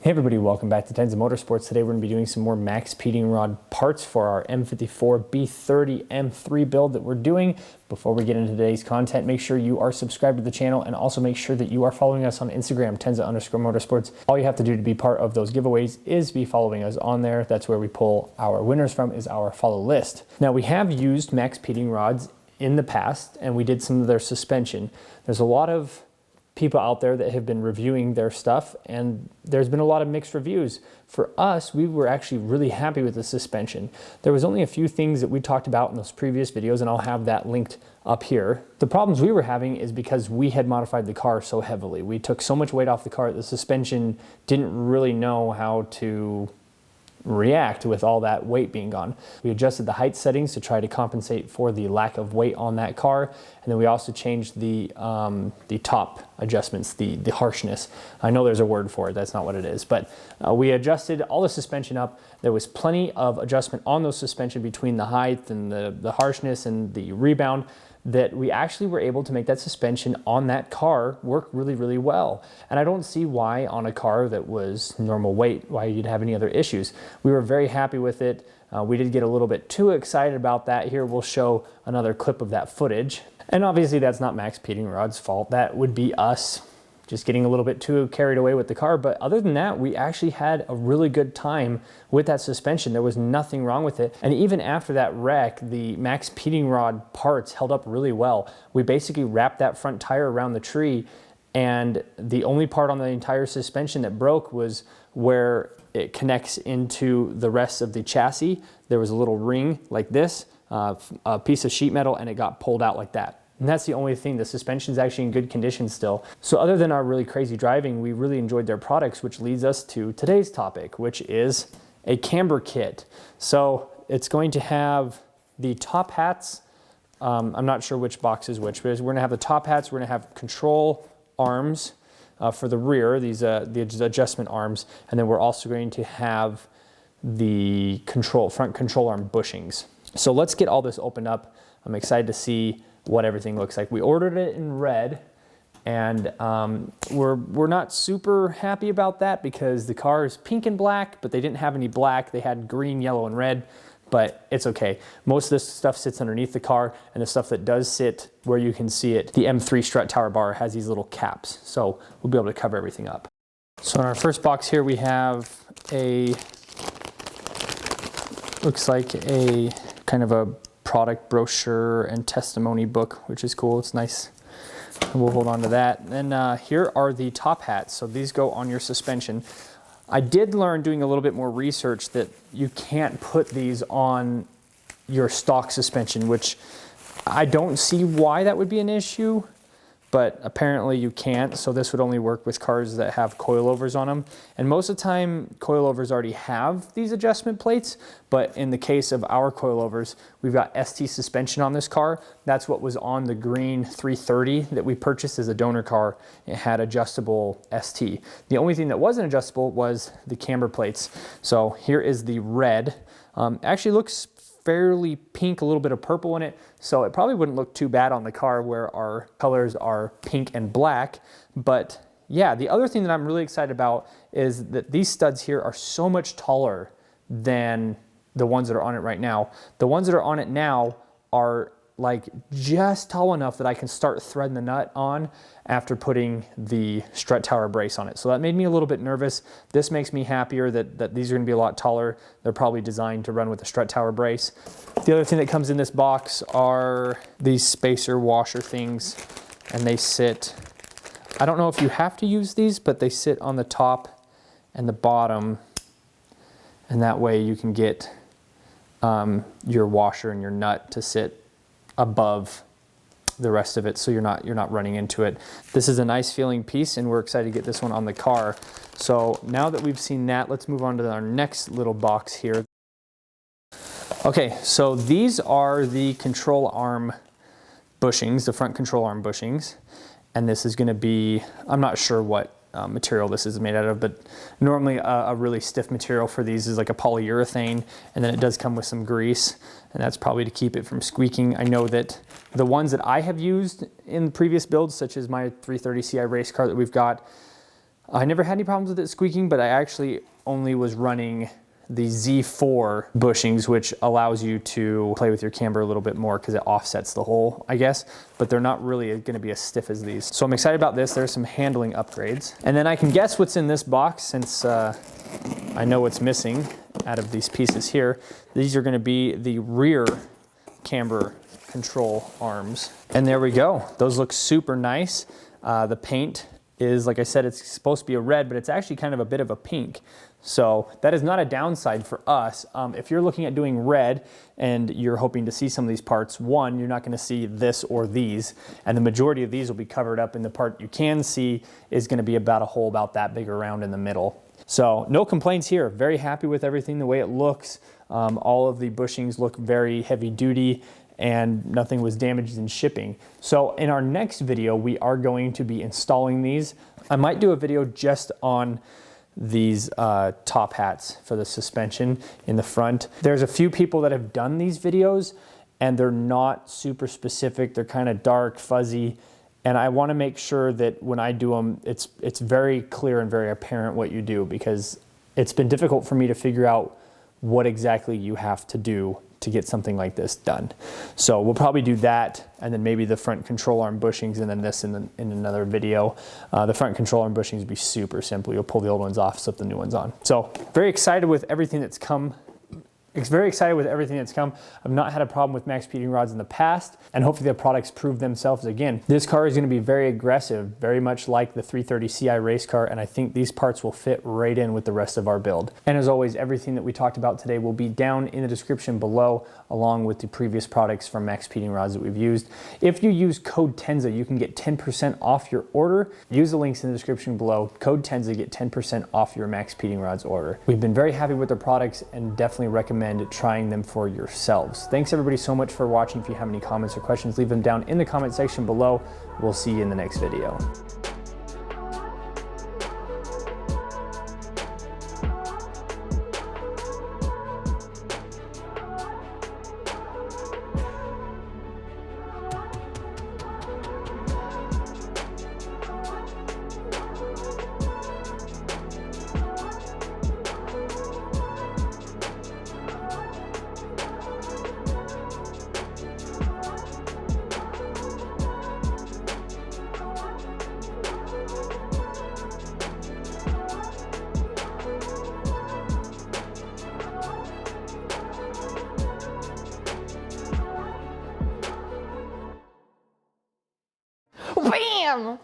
Hey everybody, welcome back to Tenza Motorsports. Today we're going to be doing some more Maxpeedingrod parts for our M54 B30 M3 build that we're doing. Before we get into today's content, make sure you are subscribed to the channel and also make sure that you are following us on Instagram, Tenza_Motorsports. All you have to do to be part of those giveaways is be following us on there. That's where we pull our winners from, is our follow list. Now we have used Maxpeedingrods in the past and we did some of their suspension. There's a lot of people out there that have been reviewing their stuff and there's been a lot of mixed reviews. For us, we were actually really happy with the suspension. There was only a few things that we talked about in those previous videos and I'll have that linked up here. The problems we were having is because we had modified the car so heavily. We took so much weight off the car, the suspension didn't really know how to react with all that weight being gone. We adjusted the height settings to try to compensate for the lack of weight on that car, and then we also changed the top adjustments, the harshness. I know there's a word for it, that's not what it is, but we adjusted all the suspension up. There was plenty of adjustment on those suspension between the height and the harshness and the rebound, that we actually were able to make that suspension on that car work really, really well. And I don't see why on a car that was normal weight, why you'd have any other issues. We were very happy with it. We did get a little bit too excited about that. Here we'll show another clip of that footage. And obviously that's not Maxpeedingrod's fault. That would be us just getting a little bit too carried away with the car. But other than that, we actually had a really good time with that suspension. There was nothing wrong with it. And even after that wreck, the Maxpeedingrod parts held up really well. We basically wrapped that front tire around the tree, and the only part on the entire suspension that broke was where it connects into the rest of the chassis. There was a little ring like this, a piece of sheet metal, and it got pulled out like that. And that's the only thing. The suspension's actually in good condition still. So other than our really crazy driving, we really enjoyed their products, which leads us to today's topic, which is a camber kit. So it's going to have the top hats. I'm not sure which box is which, but we're gonna have the top hats. We're gonna have control arms for the rear, these the adjustment arms. And then we're also going to have the front control arm bushings. So let's get all this opened up. I'm excited to see what everything looks like. We ordered it in red, and we're not super happy about that because the car is pink and black, but they didn't have any black. They had green, yellow, and red, but it's okay. Most of this stuff sits underneath the car, and the stuff that does sit where you can see it, the M3 strut tower bar has these little caps, so we'll be able to cover everything up. So in our first box here, we have looks like a kind of a product brochure and testimony book, which is cool. It's nice. We'll hold on to that. And then here are the top hats. So these go on your suspension. I did learn doing a little bit more research that you can't put these on your stock suspension, which I don't see why that would be an issue, but apparently you can't. So this would only work with cars that have coilovers on them. And most of the time, coilovers already have these adjustment plates, but in the case of our coilovers, we've got ST suspension on this car. That's what was on the green 330 that we purchased as a donor car. It had adjustable ST. The only thing that wasn't adjustable was the camber plates. So here is the red. Actually looks fairly pink, a little bit of purple in it, so it probably wouldn't look too bad on the car where our colors are pink and black. But yeah, the other thing that I'm really excited about is that these studs here are so much taller than the ones that are on it right now. The ones that are on it now are like just tall enough that I can start threading the nut on after putting the strut tower brace on it. So that made me a little bit nervous. This makes me happier that these are gonna be a lot taller. They're probably designed to run with a strut tower brace. The other thing that comes in this box are these spacer washer things, and they sit, I don't know if you have to use these, but they sit on the top and the bottom, and that way you can get your washer and your nut to sit above the rest of it, so you're not running into it. This is a nice feeling piece, and we're excited to get this one on the car. So now that we've seen that, let's move on to our next little box here. Okay, so these are the control arm bushings, the front control arm bushings, and this is going to be, I'm not sure what material this is made out of, but normally a really stiff material for these is like a polyurethane, and then it does come with some grease, and that's probably to keep it from squeaking. I know that the ones that I have used in previous builds, such as my 330 Ci race car that we've got, I never had any problems with it squeaking, but I actually only was running the Z4 bushings, which allows you to play with your camber a little bit more because it offsets the hole, I guess, but they're not really going to be as stiff as these. So I'm excited about this. There's some handling upgrades. And then I can guess what's in this box since I know what's missing out of these pieces here. These are going to be the rear camber control arms. And there we go. Those look super nice. The paint is, like I said, it's supposed to be a red, but it's actually kind of a bit of a pink. So that is not a downside for us. If you're looking at doing red and you're hoping to see some of these parts, one, you're not going to see this or these, and the majority of these will be covered up, and the part you can see is going to be about a hole about that big around in the middle. So no complaints here. Very happy with everything, the way it looks. All of the bushings look very heavy duty, and nothing was damaged in shipping. So in our next video, we are going to be installing these. I might do a video just on these top hats for the suspension in the front. There's a few people that have done these videos and they're not super specific. They're kind of dark, fuzzy, and I want to make sure that when I do them, it's very clear and very apparent what you do, because it's been difficult for me to figure out what exactly you have to do to get something like this done. So we'll probably do that, and then maybe the front control arm bushings, and then this in another video. The front control arm bushings will be super simple. You'll pull the old ones off, slip the new ones on. So very excited with everything that's come. I've not had a problem with Maxpeedingrods in the past, and hopefully the products prove themselves again. This car is going to be very aggressive, very much like the 330 Ci race car, and I think these parts will fit right in with the rest of our build. And as always, everything that we talked about today will be down in the description below, along with the previous products from Maxpeedingrods that we've used. If you use code Tenza, you can get 10% off your order. Use the links in the description below. Code Tenza, get 10% off your Maxpeedingrods order. We've been very happy with their products and definitely recommend trying them for yourselves. Thanks everybody so much for watching. If you have any comments or questions, leave them down in the comment section below. We'll see you in the next video. Bam!